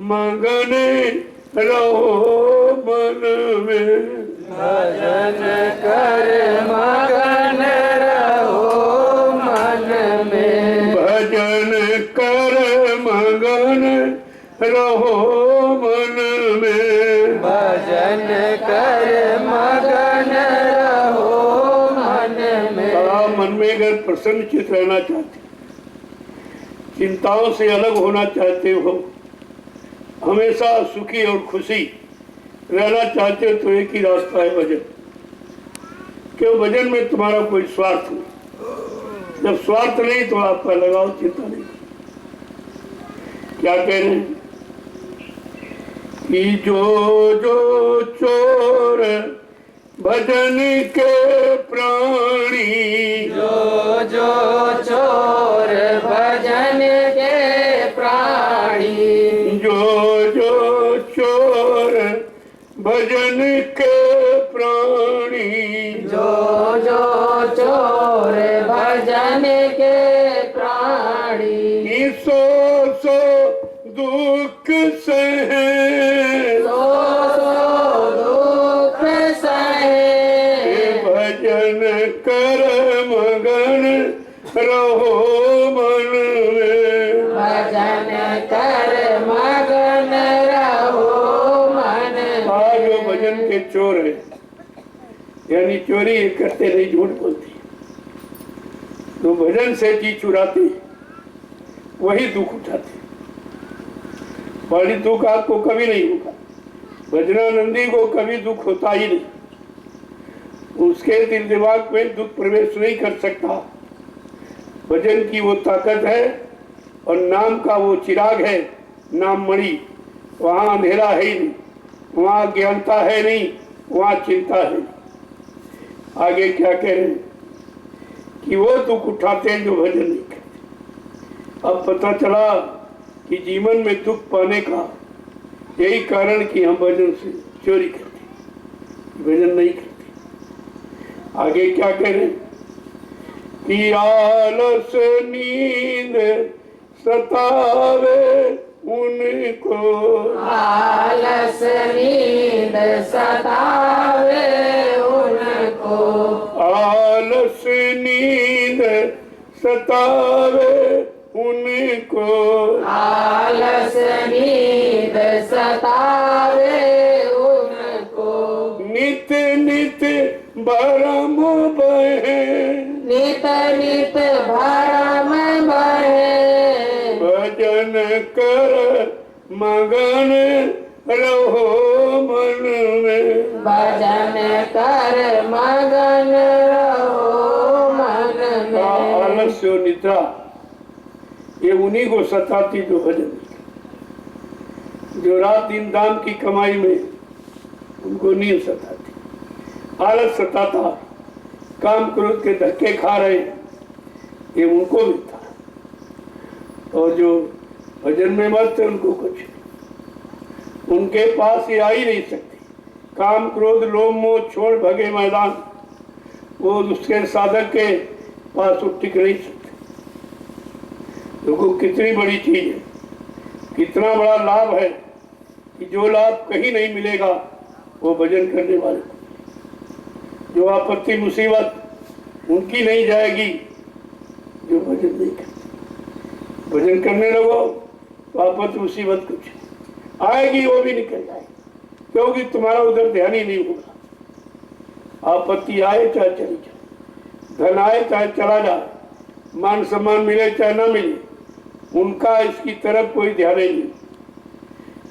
मगन रहो मन में, भजन कर मगन रहो मन में, भजन कर मगन रहो मन में, भजन कर मगन रहो मन में। आप मन में अगर प्रसन्नचित रहना चाहते, चिंताओं से अलग होना चाहते हो, हमेशा सुखी और खुशी रहना चाहते हो, तो एक ही रास्ता है भजन। क्यों? भजन में तुम्हारा कोई स्वार्थ नहीं। जब स्वार्थ नहीं तो आपका लगाव चिंता नहीं। क्या कह रहे हैं कि जो जो चोर भजन के प्राणी, जो जो चोर भजन के प्राणी, जो जो चोर भजन के प्राणी, जो जो चोर भजन के प्राणी, सो सो दुख सहे, सो सो दुख सहे, भजन कर मगन रहो मन में, भजन कर मगन रहो मन में। आज जो भजन के चोर है, यानी चोरी करते नहीं, झूठ बोलते, तो भजन से जी चुराते, वही दुख उठाते। बड़ी दुख आपको कभी नहीं होगा, भजनानंदी को कभी दुख होता ही नहीं, उसके दिल दिमाग में दुख प्रवेश नहीं कर सकता। भजन की वो ताकत है और नाम का वो चिराग है, नाम मणि, वहाँ अंधेरा है ही नहीं, वहाँ ज्ञानता है नहीं, वहाँ चिंता है नहीं। आगे क्या कह रहे हैं कि वो दुख उठाते हैं जो भजन नहीं करते। अब पता चला कि जीवन में दुख पाने का यही कारण कि हम भजन से चोरी करते, भजन नहीं करते। आगे क्या कह रहे हैं कि आलस नींद सतावे उनको, आलस नींद सतावे उनको, आलस नींद सतावे उनको, आलस नींद सतावे उनको, नित नित भरम बहे, नित नित भरम बहे, भजन कर मगन रहो मन में, भजन कर मगन रहो मन में। आलस्य और निद्रा ये उन्हीं को सताती जो भजन नहीं करते। जो रात दिन दाम की कमाई में, उनको नींद सताती, आलस सताता, काम क्रोध के धक्के खा रहे, ये उनको भी था। और जो भजन में मस्त है उनको कुछ, उनके पास ये आ ही नहीं सकती। काम क्रोध लोभ मोह छोड़ भगे मैदान, वो उसके साधक के पास वो टिक नहीं सकते। देखो कितनी बड़ी चीज है, कितना बड़ा लाभ है कि जो लाभ कहीं नहीं मिलेगा वो भजन करने वाले को। जो आपत्ति मुसीबत उनकी नहीं जाएगी जो भजन नहीं करते। भजन करने लगो तो आपत्ति मुसीबत कुछ आएगी वो भी निकल जाएगी, क्योंकि तुम्हारा उधर ध्यान ही नहीं होगा। आपत्ति आए चाहे चली जाए, धन आए चाहे चला जाए, मान सम्मान मिले चाहे ना मिले, उनका इसकी तरफ कोई ध्यान ही नहीं।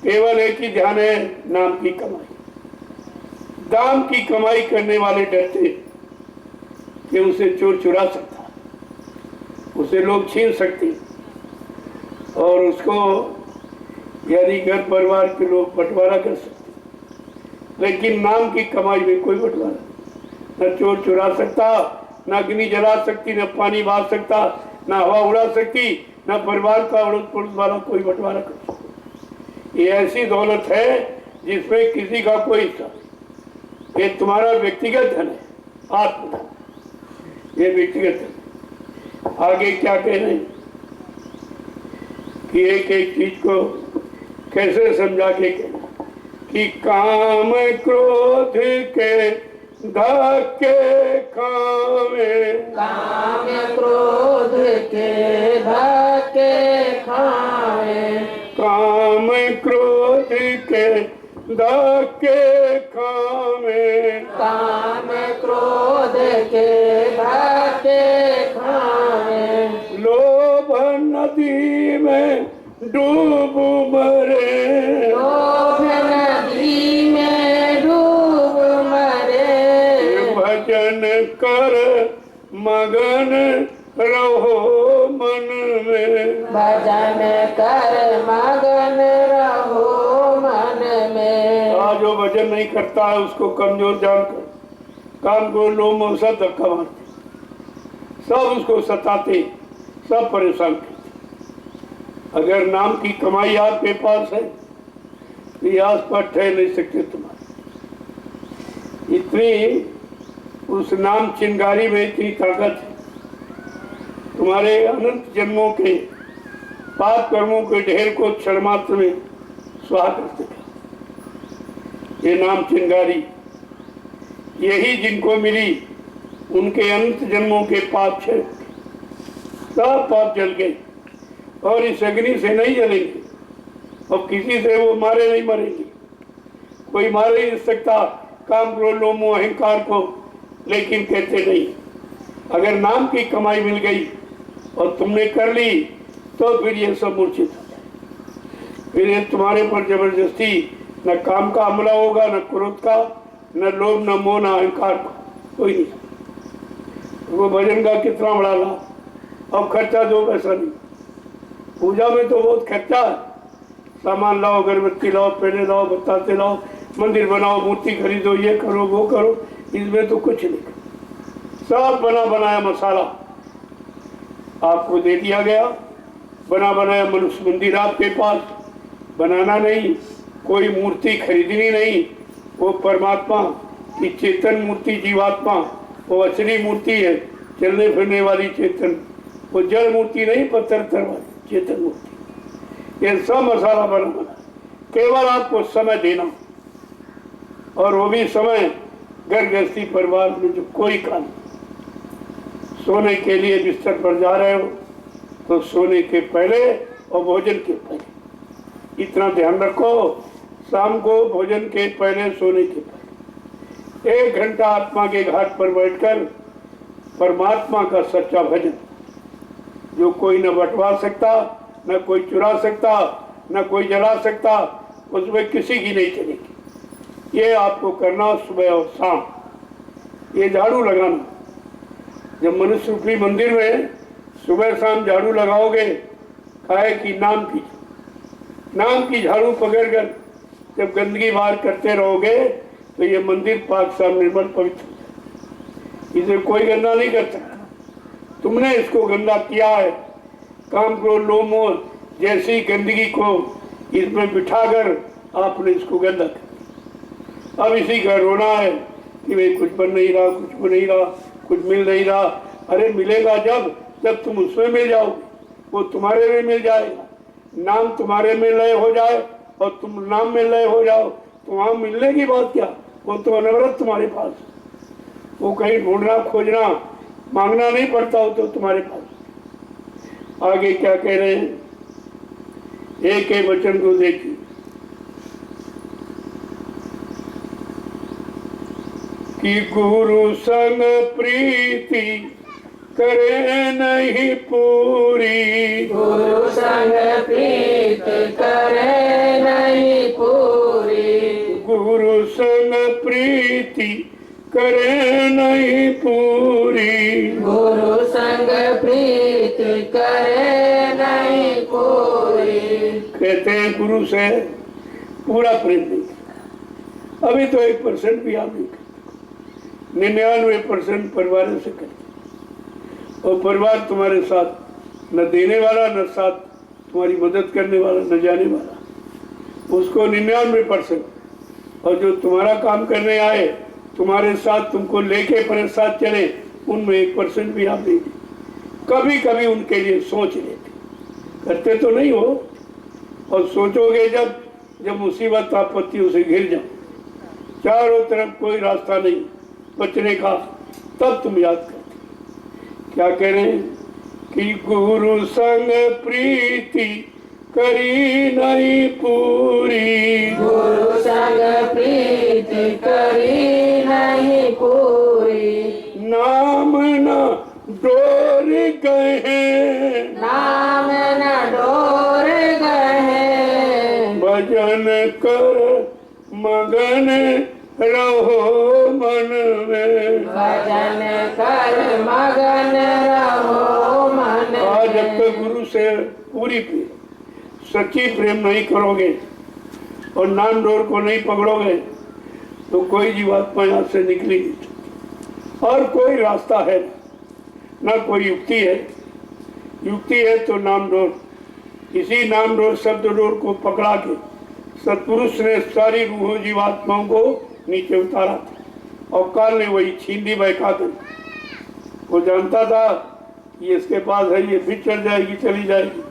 केवल एक ही ध्यान है, नाम की कमाई। दाम की कमाई करने वाले डरते कि उसे चोर चुरा सकता, उसे लोग छीन सकते, और उसको यदि घर परिवार के लोग बंटवारा कर सकते। लेकिन नाम की कमाई में कोई बंटवारा, न चोर चुरा सकता, न अग्नि जला सकती, न पानी बहा सकता, न हवा उड़ा सकती, न परिवार का अड़ोस पड़ोस वाला कोई बंटवारा कर सकता। ये ऐसी दौलत है जिसमें किसी का कोई हिस्सा नहीं। ये तुम्हारा व्यक्तिगत धन है, आत्मधन, ये व्यक्तिगत धन। आगे क्या कह रहे हैं कि एक एक चीज को कैसे समझा के कहना कि काम क्रोध के धक्के खावे, काम क्रोध के धक्के खावे, काम क्रोध के धक्के खावे, काम क्रोध के धक्के खावे, लोभ नदी में डूब मरे, लोभ नदी में डूब मरे, भजन कर मगन रहो मन में, भजन कर मगन रहो मन में। आज जो भजन नहीं करता है उसको कमजोर जानकर काम को लोग सब धक्का मारते, सब उसको सताते, सब परेशान करते। अगर नाम की कमाई आपके पास है तो ये आस पास ठहर नहीं सकते तुम्हारे। इतनी उस नाम चिंगारी में इतनी ताकत है, तुम्हारे अनंत जन्मों के पाप कर्मों के ढेर को क्षण मात्र में स्वाहा कर सका। ये नाम चिंगारी, यही जिनको मिली उनके अनंत जन्मों के पाप क्षय, सब पाप जल गए और इस अग्नि से नहीं जलेंगे और किसी से वो मारे नहीं मरेंगे। कोई मार नहीं सकता काम क्रोध लोभ मोह अहंकार को, लेकिन कहते नहीं। अगर नाम की कमाई मिल गई और तुमने कर ली तो फिर ये सब मूर्छित हो जाए। फिर ये तुम्हारे पर जबरदस्ती न काम का हमला होगा, न क्रोध का, न लोभ, न मोह, न अहंकार का, कोई नहीं। वो भजन का कितना बड़ा लाभ। अब खर्चा 2 पैसा नहीं, पूजा में तो बहुत खर्चा है। सामान लाओ, अगरबत्ती लाओ, पेड़े लाओ, बताते लाओ, मंदिर बनाओ, मूर्ति खरीदो, ये करो वो करो, इसमें तो कुछ नहीं। सब बना बनाया मसाला आपको दे दिया गया, बना बनाया मनुष्य मंदिर आपके पास, बनाना नहीं, कोई मूर्ति खरीदनी नहीं। वो परमात्मा की चेतन मूर्ति जीवात्मा, वो असली मूर्ति है, चलने फिरने वाली चेतन, वो जड़ मूर्ति नहीं, पत्थर वाली चेतन मूर्ति। ये सब मसाला बना केवल आपको समय देना, और वो भी समय घर गृहस्थी परिवार में जो कोई काम, सोने के लिए बिस्तर पर जा रहे हो तो सोने के पहले और भोजन के पहले इतना ध्यान रखो। शाम को भोजन के पहले, सोने के पहले 1 घंटा आत्मा के घाट पर बैठकर परमात्मा का सच्चा भजन, जो कोई न बंटवा सकता, न कोई चुरा सकता, न कोई जला सकता, उसमें किसी की नहीं चलेगी। ये आपको करना सुबह और शाम। ये झाड़ू लगाना, जब मनुष्य रूपी मंदिर में सुबह शाम झाड़ू लगाओगे, खाए कि नाम की झाड़ू पकड़कर जब गंदगी बाहर करते रहोगे तो ये मंदिर पाक साफ निर्मल पवित्र हो जाए। इसे कोई गंदा नहीं कर सकता। तुमने इसको गंदा किया है, काम क्रोध लोभ मोह जैसी गंदगी को इसमें बिठाकर आपने इसको गंदा कर दिया। अब इसी का रोना है कि भाई कुछ बन नहीं रहा, कुछ बन नहीं रहा, कुछ मिल नहीं रहा। अरे मिलेगा जब तुम उसमें मिल जाओगे, वो तुम्हारे में मिल जाएगा। नाम तुम्हारे में लय हो जाए और तुम नाम में लय हो जाओ तो वहाँ मिलने की बात क्या, वो तो अनवरत तुम्हारे पास, वो कहीं ढूंढना खोजना मांगना नहीं पड़ता हो तो तुम्हारे पास। आगे क्या कह रहे हैं, एक वचन को देखिए कि गुरु संग प्रीति करे नहीं पूरी, गुरु संग प्रीत करे नहीं पूरी, गुरु संग प्रीति करे नहीं पूरी, गुरु संग प्रीत करे नहीं पूरी। कहते हैं गुरु से पूरा प्रेम नहीं करता। अभी तो 1% भी आप नहीं करते, 99% परिवार से करते, और परिवार तुम्हारे साथ न देने वाला, न साथ तुम्हारी मदद करने वाला, न जाने वाला, उसको 99%। और जो तुम्हारा काम करने आए, तुम्हारे साथ तुमको लेके पर साथ चले, उनमें 1% भी आप नहीं देते। कभी कभी उनके लिए सोच लेते, करते तो नहीं हो, और सोचोगे जब मुसीबत आपत्तियों से घिर जाओ, चारों तरफ कोई रास्ता नहीं बचने का, तब तुम याद करते। क्या कह रहे हैं कि गुरु संग प्रीति करी नहीं पूरी, गुरु संग प्रीति करी नहीं पूरी, नाम न डोर गए, नाम न डोर गए, भजन कर मगन रहो मन में, भजन कर मगन रहो मन आज जब में। तक गुरु से पूरी सच्ची प्रेम नहीं करोगे और नाम डोर को नहीं पकड़ोगे तो कोई जीवात्मा यहाँ से निकली नहीं सकती। और कोई रास्ता है ना कोई युक्ति है। युक्ति है तो नाम डोर, इसी नाम डोर शब्द डोर को पकड़ा के सतपुरुष ने सारी रूह जीवात्माओं को नीचे उतारा था और काल ने वही छीन ली बहका कर। वो जानता था ये इसके पास है, ये भी चल जाएगी चली जाएगी,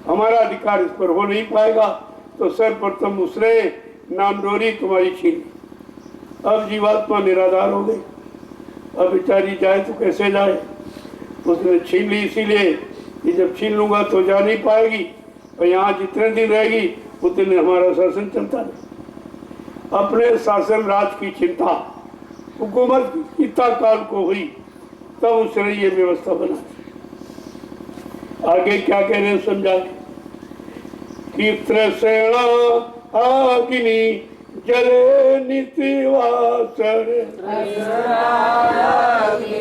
हमारा अधिकार इस पर हो नहीं पाएगा, तो सर्वप्रथम उसने नाम डोरी तुम्हारी छीन ली। अब जीवात्मा निराधार हो गई, अब बेचारी जाए तो कैसे जाए, उसने छीन ली। इसीलिए कि जब छीन लूंगा तो जा नहीं पाएगी और यहाँ जितने दिन रहेगी उतने हमारा शासन चलता नहीं। अपने शासन राज की चिंता हुकूमत की इतना काल को हुई तब उसने ये व्यवस्था बना। आगे क्या कह रहे हैं समझा कि तृष्णा अग्नि जले नितिवासर, तृष्णा अग्नि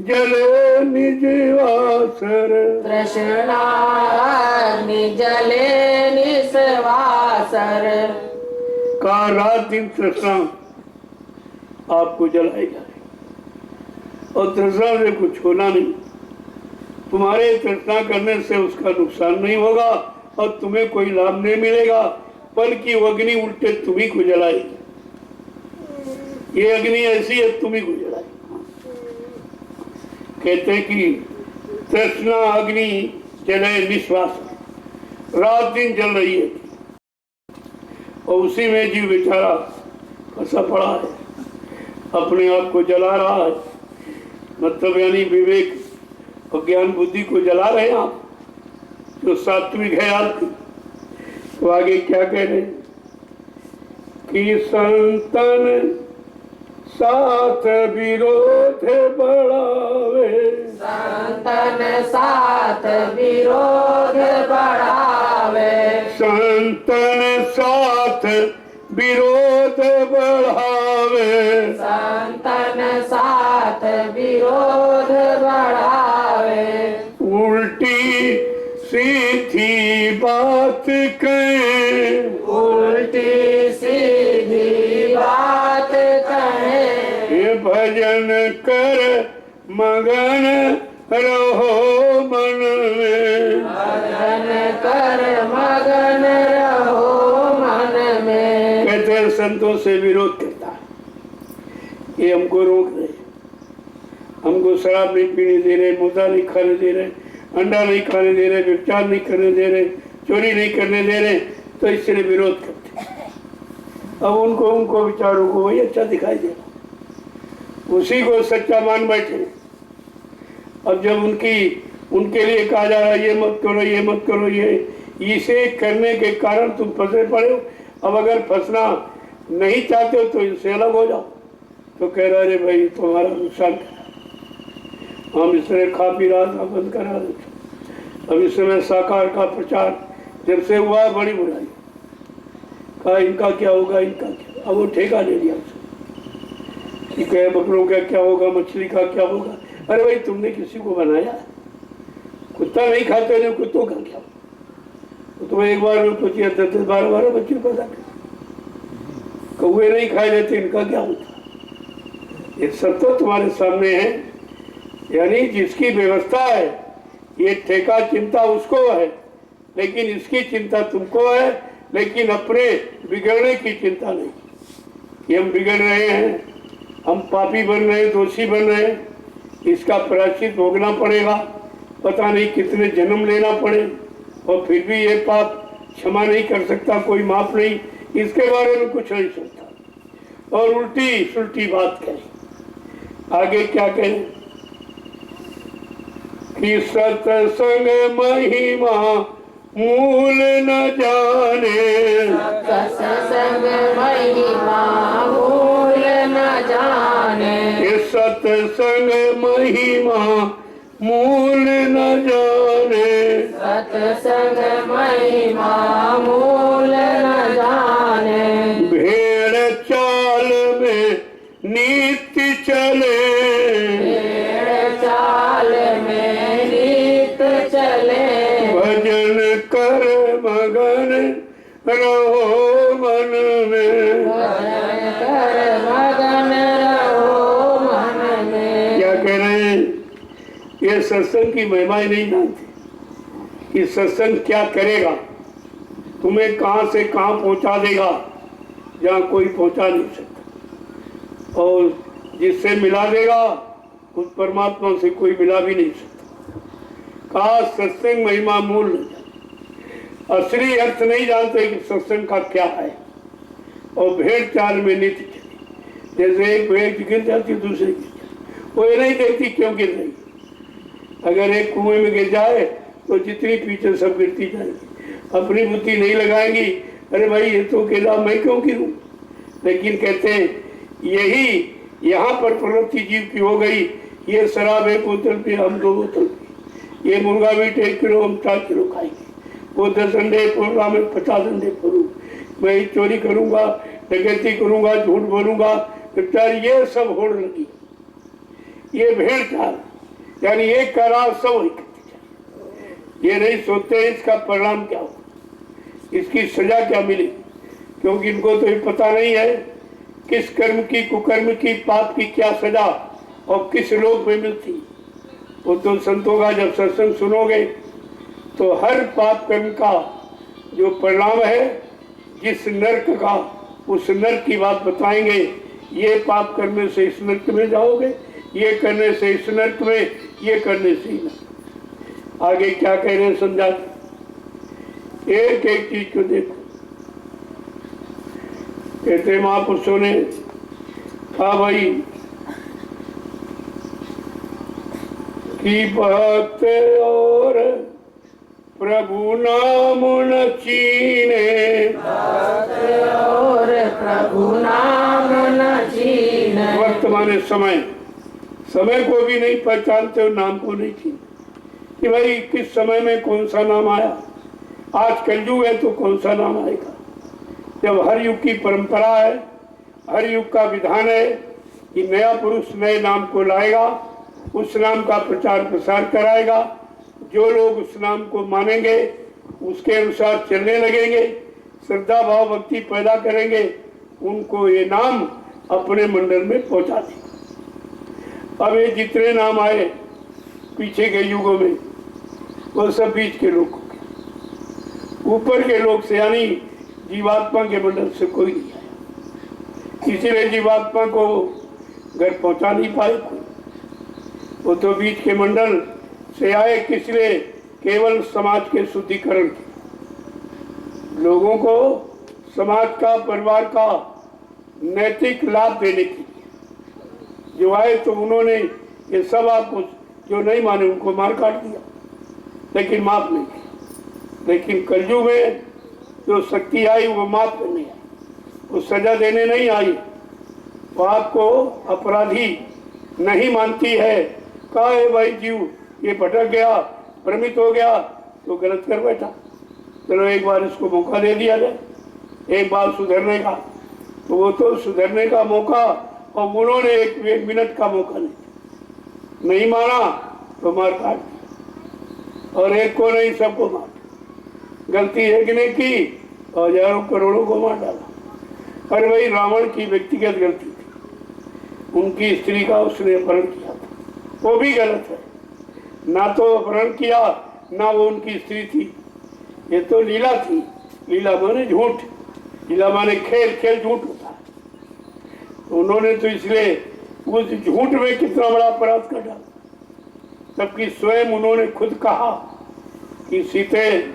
जले निजवासर, तृष्णा जले निस्वासर, का रात दिन तृष्णा आपको जलाई जाए और तृष्णा से कुछ होना नहीं। तुम्हारे तृष्णा करने से उसका नुकसान नहीं होगा और तुम्हें कोई लाभ नहीं मिलेगा, बल्कि वो अग्नि उल्टे तुम्ही को जलाएगी। ये अग्नि ऐसी है तुम्ही को जलाएगी। कहते कि तृष्णा अग्नि जले निश्वास, रात दिन जल रही है और उसी में जीव बेचारा फंसा पड़ा है, अपने आप को जला रहा है। मतलब यानी विवेक और ज्ञान बुद्धि को जला रहे हैं आप, जो सात्विक है आपकी। तो आगे क्या कह रहे हैं कि संतन साथ विरोध बढ़ावे, संतन साथ विरोध बढ़ावे, संतन साथ विरोध बढ़ावे, संतन साथ विरोध बढ़ावे, उल्टी सीधी बात कहें, उल्टी सीधी बात कहे, ये भजन कर मगन रहो मन में, भजन कर मगन रहो मन में। कहते हैं संतों से विरोध करता है, ये हमको रोक रहे, हमको शराब नहीं पीने दे रहे, मुर्दा नहीं खाने दे रहे, अंडा नहीं खाने दे रहे, व्यभिचार नहीं करने दे रहे, चोरी नहीं करने दे रहे, तो इसलिए विरोध करते हैं। अब उनको विचारों को वही अच्छा दिखाई दे रहा, उसी को सच्चा मान बैठे। अब जब उनके लिए कहा जा रहा है ये मत करो, ये मत करो, ये इसे करने के कारण तुम फंसे पड़े हो। अब अगर फंसना नहीं चाहते हो तो इनसे अलग हो जाओ। तो कह रहा अरे भाई तुम्हारा नुकसान करा, हम इस तरह खा पी रहा था, बंद करा देते। अब इस समय साकार का प्रचार जब से हुआ है बड़ी बुराई, कहा इनका क्या होगा, इनका क्या। अब वो ठेका ले लिया कि कहे बकरों का क्या होगा, मछली का क्या होगा। अरे भाई तुमने किसी को बनाया, कुत्ता नहीं खाते नहीं, कुत्तों का क्या। तो तुम्हें एक बार में पूछिए 10-12 बच्चे पैदा कर, कौवे नहीं खाए जाते, इनका क्या होता। ये सब तो तुम्हारे सामने है। यानी जिसकी व्यवस्था है, ये ठेका चिंता उसको है, लेकिन इसकी चिंता तुमको है, लेकिन अपने बिगड़ने की चिंता नहीं कि हम बिगड़ रहे हैं, हम पापी बन रहे हैं, दोषी बन रहे हैं। इसका प्रायश्चित भोगना पड़ेगा, पता नहीं कितने जन्म लेना पड़े, और फिर भी ये पाप क्षमा नहीं कर सकता, कोई माफ नहीं, इसके बारे में कुछ नहीं सोचता और उल्टी सुल्टी बात कहे। आगे क्या कहे कि सत्संग महिमा मूल न जाने, सत्संग महिमा मूल न जाने, ये सत्संग महिमा मूल न जाने, सत्संग महिमा मूल न जाने, भेड़ चाल में नित्य चले, भेड़ चाल में रीत चले, भजन कर मगन रहो मन में, भजन कर मगन रहो मन में। क्या कह रहे हैं, ये सत्संग की महिमा ही नहीं जानते कि सत्संग क्या करेगा, तुम्हें कहां से कहां पहुंचा देगा जहां कोई पहुंचा नहीं सकता, और जिससे मिला देगा उस परमात्मा से कोई मिला भी नहीं सकता। कहा सत्संग महिमा मूल न जाने, असली अर्थ नहीं जानते कि सत्संग का क्या है, और भेड़ चाल में नित्य चले, जैसे एक भेड़ गिर जाती दूसरे गिर जाती, वो ये नहीं देखती क्यों गिर रही, अगर एक कुएं में गिर जाए तो जितनी पीछे सब गिरती जाएगी, अपनी बुद्धि नहीं लगाएंगी, अरे भाई ये तो गिरा मैं क्यों गिरूं। लेकिन कहते हैं यही यहाँ पर प्रवृत्ति जीव की हो गई, ये शराब एक बोतल पे हम 2 बोतल पी, ये मुर्गा मीट 1 किलो हम 4 किलो खाएंगे, वो 10 अंडे फोड़ूंगा मैं 50 अंडे फोड़ू, मैं चोरी करूंगा, डकैती करूंगा, झूठ बोलूंगा, ये सब होड़ लगी, ये भेड़ चाल, यानी एक करार सब इकट्ठी जाए। ये नहीं सोचते इसका परिणाम क्या हो, इसकी सजा क्या मिले, क्योंकि इनको तो ये पता नहीं है किस कर्म की, कुकर्म की, पाप की क्या सजा और किस लोक में मिलती। वो तो संतों का जब सत्संग सुनोगे तो हर पाप कर्म का जो परिणाम है, जिस नर्क का, उस नर्क की बात बताएंगे, ये पाप करने से इस नर्क में जाओगे, ये करने से इस नर्क में, ये करने से ही। आगे क्या कह रहे हैं समझा, एक एक चीज को देखो। कहते महापुरुषों ने कहा भाई कि भक्त और प्रभु नाम न चीने, और प्रभु नाम न चीने, वर्तमान समय, समय को भी नहीं पहचानते और नाम को नहीं चीनते कि भाई किस समय में कौन सा नाम आया। आज कलयुग है तो कौन सा नाम आएगा, जब हर युग की परंपरा है, हर युग का विधान है कि नया पुरुष नए नाम को लाएगा, उस नाम का प्रचार प्रसार कराएगा, जो लोग उस नाम को मानेंगे उसके अनुसार चलने लगेंगे, श्रद्धा भाव भक्ति पैदा करेंगे, उनको ये नाम अपने मंडल में पहुंचा देगा। अब ये जितने नाम आए पीछे के युगों में, वो सब बीच के लोग, ऊपर के लोग से यानी जीवात्मा के मंडल से कोई नहीं आया, इसीलिए जीवात्मा को घर पहुंचा नहीं पाए कोई। वो तो बीच के मंडल से आए, किस लिए, केवल समाज के शुद्धिकरण के, लोगों को समाज का, परिवार का नैतिक लाभ देने के लिए जो आए, तो उन्होंने ये सब आपको जो नहीं माने उनको मार काट दिया, लेकिन माफ नहीं किया। लेकिन कलयुग में जो शक्ति आई वो माफ करने आई, वो सजा देने नहीं आई, वो आपको अपराधी नहीं मानती है। कहा है भाई जीव ये भटक गया, भ्रमित हो गया तो गलत कर बैठा, चलो एक बार इसको मौका दे दिया जाए, एक बार सुधरने का, तो वो तो सुधरने का मौका, और उन्होंने एक मिनट का मौका नहीं माना तो मार काट दी, और एक को नहीं सबको मार, गलती एक ने की और हजारों करोड़ों को मार डाला। अरे भाई रावण की व्यक्तिगत गलती थी, उनकी स्त्री का उसने अपहरण किया था, वो भी गलत है, ना तो अपहरण किया ना वो उनकी स्त्री थी, ये तो लीला थी, लीला माने झूठ, लीला माने खेल, खेल झूठ होता है। उन्होंने तो इसलिए उस झूठ में कितना बड़ा अपराध कर डाला, जबकि स्वयं उन्होंने खुद कहा कि सीते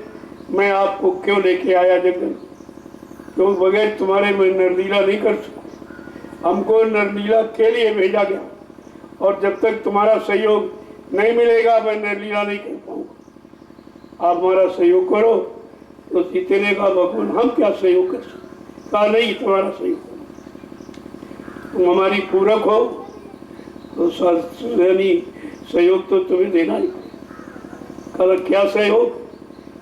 मैं आपको क्यों लेके आया जंगल, क्यों बगैर तुम्हारे मैं नरलीला नहीं कर सकूं। हमको नरलीला के लिए भेजा गया और जब तक तुम्हारा सहयोग नहीं मिलेगा मैं नरलीला नहीं कर पाऊंगा। आप हमारा सहयोग करो। तो सीते ने कहा भगवान हम क्या सहयोग कर सकते। कहा नहीं, तुम्हारा सहयोग करो, तुम हमारी पूरक हो तो सहयोग तो तुम्हें देना ही। कल क्या सहयोग?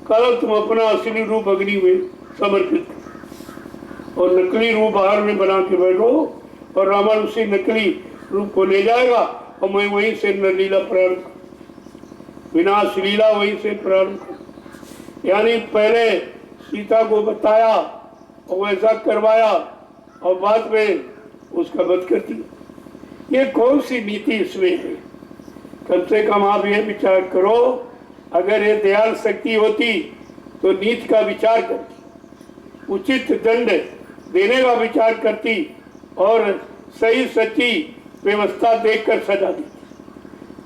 कल तुम अपना असली रूप अग्नि में समर्पित करो और नकली रूप बाहर में बना के बैठो और रावण उसी नकली रूप को ले जाएगा और मैं वहीं से नरलीला प्रारंभ करूं, विनाश लीला वहीं से प्रारंभ करूं। यानी पहले सीता को बताया और वैसा करवाया और बाद में उसका वध कर दिया। ये कौन सी नीति इसमें है? कम से कम आप ये विचार करो, अगर ये दयाल शक्ति होती तो नीति का विचार करती, उचित दंड देने का विचार करती और सही सच्ची व्यवस्था देखकर सजा देती।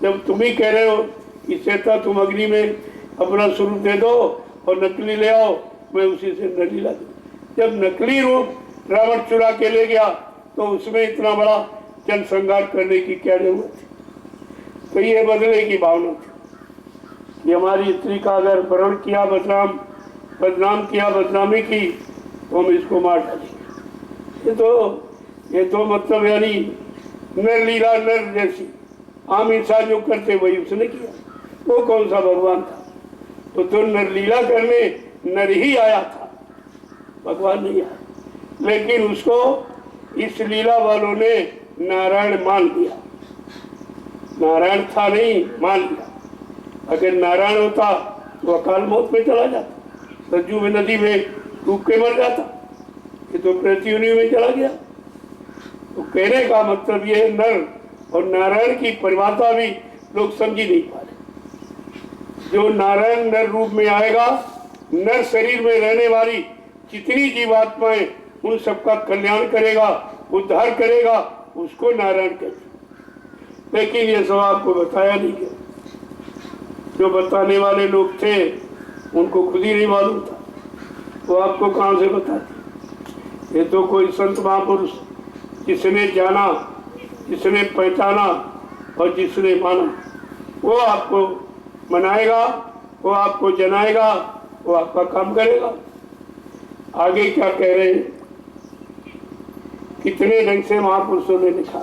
जब तुम ही कह रहे हो कि सीता तुम अग्नि में अपना स्वरूप दे दो और नकली ले आओ, मैं उसी से नरलीला दूं। जब नकली रूप रावण चुरा के ले गया तो उसमें इतना बड़ा जनसंहार करने की क्या जरूरत थी? तो ये बदले की भावना थी कि हमारी स्त्री का अगर वरण किया, बदनाम किया, बदनामी की तो हम इसको मार डालेंगे। ये तो मतलब यानी नरलीला, नर जैसी आम इंसान जो करते वही उसने किया। वो कौन सा भगवान था? तो नरलीला करने नर ही आया था, भगवान नहीं आया। लेकिन उसको इस लीला वालों ने नारायण मान लिया। नारायण था नहीं, मान लिया। अगर नारायण होता तो अकाल मौत में चला जाता, सरजू में नदी में डूब के मर जाता। ये तो पृथ्वी में चला गया। तो कहने का मतलब ये नर और नारायण की परिभाषा भी लोग समझ ही नहीं पा रहे। जो नारायण नर रूप में आएगा, नर शरीर में रहने वाली जितनी जीवात्माएं उन सबका कल्याण करेगा, उद्धार करेगा, उसको नारायण कहते। लेकिन ये सब आपको बताया नहीं गया। जो बताने वाले लोग थे उनको खुद ही नहीं मालूम था, वो आपको कहां से बताते। ये तो कोई संत महापुरुष जिसने जाना, जिसने पहचाना और जिसने माना, वो आपको मनाएगा, वो आपको जनाएगा, वो आपका काम करेगा। आगे क्या कह रहे हैं? कितने ढंग से महापुरुषों ने लिखा।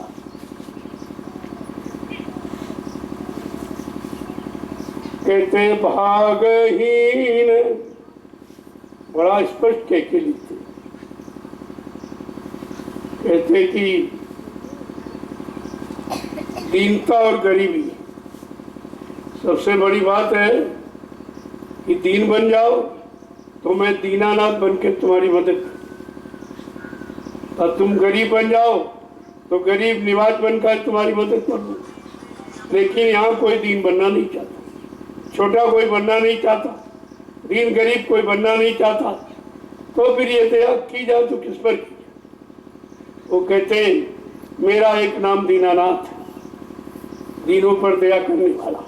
कहते भागहीन, बड़ा स्पष्ट कह के लिखते। कहते कि दीनता और गरीबी सबसे बड़ी बात है कि दीन बन जाओ तो मैं दीनानाथ बन के तुम्हारी मदद करूं, और तुम गरीब बन जाओ तो गरीब निवाज बनकर तुम्हारी मदद करूं। लेकिन यहाँ कोई दीन बनना नहीं चाहता, छोटा कोई बनना नहीं चाहता, दीन गरीब कोई बनना नहीं चाहता। तो फिर ये दया की जाए तो किस पर की? वो कहते हैं मेरा एक नाम दीनानाथ, दीनों पर दया करने वाला।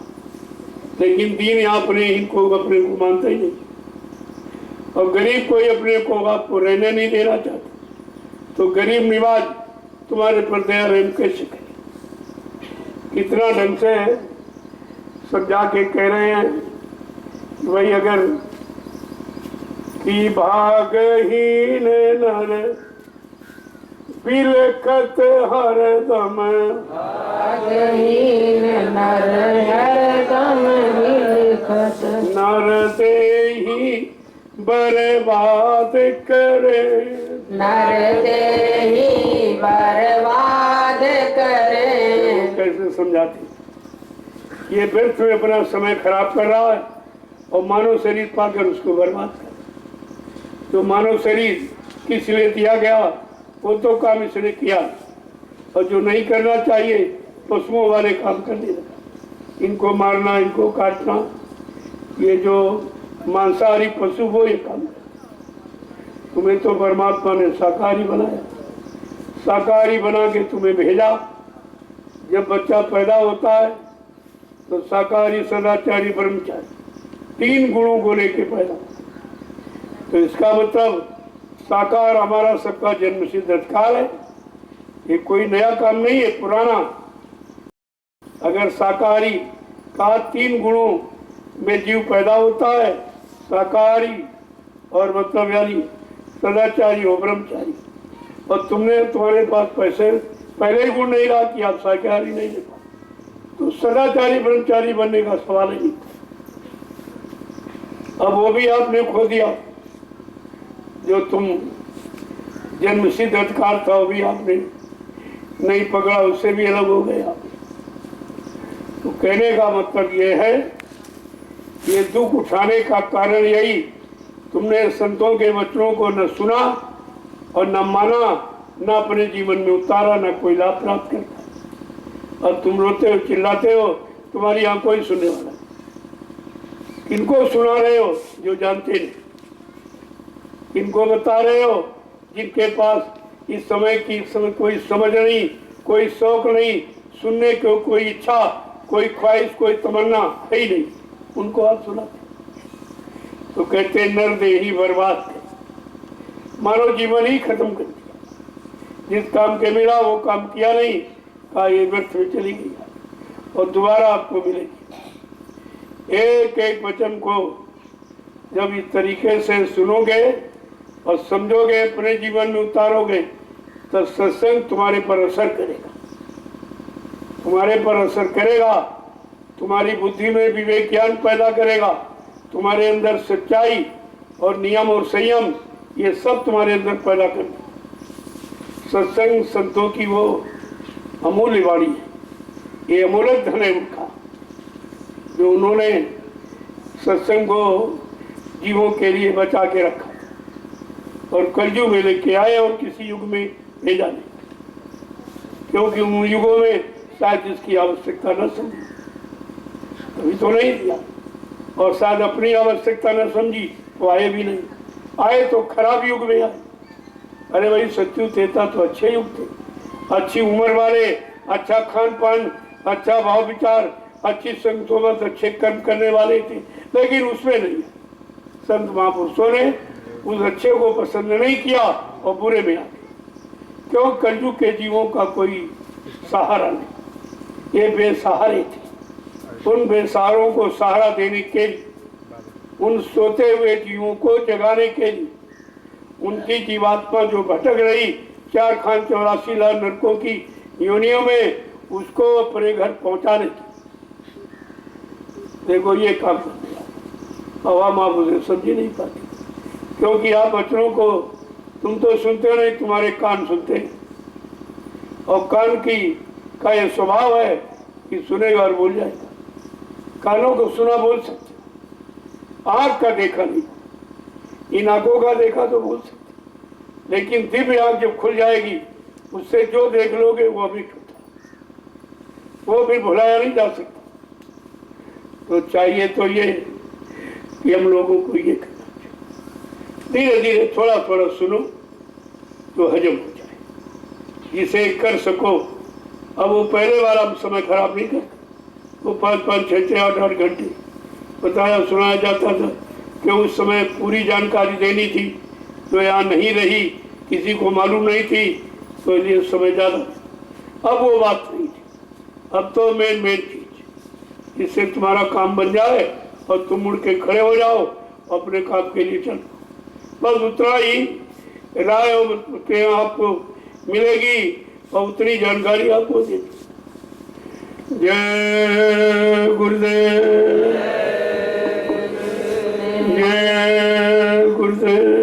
लेकिन दीन यहाँ अपने इनको अपने को मानता ही नहीं, और गरीब कोई अपने को आपको रहने नहीं देना चाहता। तो गरीब निवाज तुम्हारे पर दया रहम कैसे करे? कितना ढंग से समझा के कह रहे हैं कि भाई अगर कि भागहीन नर बिलखत हरदम, भागहीन नर हरदम बिलखत, नर देहि बर्बाद करे, नर देहि बर्बाद करे। कैसे समझाते? ये व्यर्थ में अपना समय खराब कर रहा है और मानव शरीर पाकर उसको बर्बाद कर। जो मानव शरीर किस लिए दिया गया वो तो काम इसने किया, और जो नहीं करना चाहिए पशुओं वाले काम करने लगा। इनको मारना, इनको काटना, ये जो मांसाहारी पशु वो ये काम है। तुम्हें तो परमात्मा ने शाकाहारी बनाया, शाकाहारी बना के तुम्हें भेजा। जब बच्चा पैदा होता है तो शाकाहारी, सदाचारी, ब्रह्मचारी, 3 गुणों को लेके पैदा हुआ। तो इसका मतलब साकार हमारा सबका जन्म सिद्ध अधिकार है, ये कोई नया काम नहीं है, पुराना। अगर शाकाहारी का 3 गुणों में जीव पैदा होता है, शाकाहारी और मतलब यानी सदाचारी हो, ब्रह्मचारी, और तुम्हारे पास पैसे पहले ही गुण नहीं रहा कि आप शाकाहारी नहीं ले पाए, तो सदाचारी ब्रह्मचारी बनने का सवाल ही नहीं। अब वो भी आपने खो दिया, जो तुम जन्म सिद्ध अधिकार था वो भी आपने नहीं पकड़ा, उससे भी अलग हो गए आप। तो कहने का मतलब ये है, ये दुख उठाने का कारण यही, तुमने संतों के वचनों को न सुना और न माना, न अपने जीवन में उतारा, न कोई लाभ प्राप्त करता। अब तुम रोते हो, चिल्लाते हो, तुम्हारी यहाँ कोई सुनने वाला। किनको सुना रहे हो? जो जानते नहीं। किनको बता रहे हो? जिनके पास इस समय कोई समझ नहीं, कोई शौक नहीं, सुनने को कोई इच्छा, कोई ख्वाहिश, कोई तमन्ना है ही नहीं, उनको आप सुनाते। तो कहते नर देही बर्बाद कर, मानव जीवन ही खत्म कर दिया। जिस काम के मिला वो काम किया नहीं, कहा ये व्यर्थ में चली गई और दोबारा आपको मिलेगी। एक एक वचन को जब इस तरीके से सुनोगे और समझोगे, अपने जीवन में उतारोगे, तो सत्संग तुम्हारे पर असर करेगा, तुम्हारे पर असर करेगा, तुम्हारी बुद्धि में विवेक ज्ञान पैदा करेगा, तुम्हारे अंदर सच्चाई और नियम और संयम, ये सब तुम्हारे अंदर पैदा करेगा। सत्संग संतों की वो अमूल्य वाणी है, ये अमूल्य धन है उनका, जो उन्होंने सत्संग को जीवों के लिए बचा के रखा और कलयुग में लेके आए और किसी युग में भेजा नहीं, क्योंकि उन युगों में शायद इसकी आवश्यकता न समझी, तभी तो नहीं दिया, और शायद अपनी आवश्यकता न समझी तो आए भी नहीं। आए तो खराब युग में आए। अरे भाई सत्यु तेता तो अच्छे युग थे, अच्छी उम्र वाले, अच्छा खान पान, अच्छा भाव विचार, अच्छी संग सोबत, अच्छे कर्म करने वाले थे, लेकिन उसमें नहीं। संत महापुरुषों ने उस अच्छे को पसंद नहीं किया और बुरे में आ गए। क्यों? कलयुग के जीवों का कोई सहारा नहीं, ये बेसहारे थे। उन बेसहारों को सहारा देने के लिए, उन सोते हुए जीवों को जगाने के लिए, उनकी जीवात्मा जो भटक रही 4 खान 84 लाख नरकों की योनियों में, उसको अपने घर पहुंचाने की, देखो ये काम कर दिया। अवाम आप उसे समझ नहीं पाती, क्योंकि आप वचनों को तुम तो सुनते नहीं, तुम्हारे कान सुनते हैं, और कान का यह स्वभाव है कि सुनेगा और बोल जाएगा। कानों को सुना बोल सकते, आंख का देखा नहीं, इन आंखों का देखा तो बोल सकते, लेकिन दिव्य आंख जब खुल जाएगी, उससे जो देख लोगे वो अभी टूटा, वो भी भुलाया नहीं जा सकता। तो चाहिए तो ये कि हम लोगों को ये करना चाहिए, धीरे धीरे थोड़ा थोड़ा सुनो तो हजम हो जाए, जिसे कर सको। अब वो पहले वाला समय खराब नहीं करता, वो 5-5, 6-6, 8-8 घंटे बताया सुनाया जाता था कि उस समय पूरी जानकारी देनी थी, तो यहाँ नहीं रही, किसी को मालूम नहीं थी, तो ये समय ज़्यादा। अब वो बात नहीं थी, अब तो मेन चीज, जिससे तुम्हारा काम बन जाए और तुम मुड़ के खड़े हो जाओ, अपने काम के लिए चलो, बस उतना ही राय आपको मिलेगी और उतनी जानकारी आपको देगी। जय गुरुदेव, जय गुरुदेव।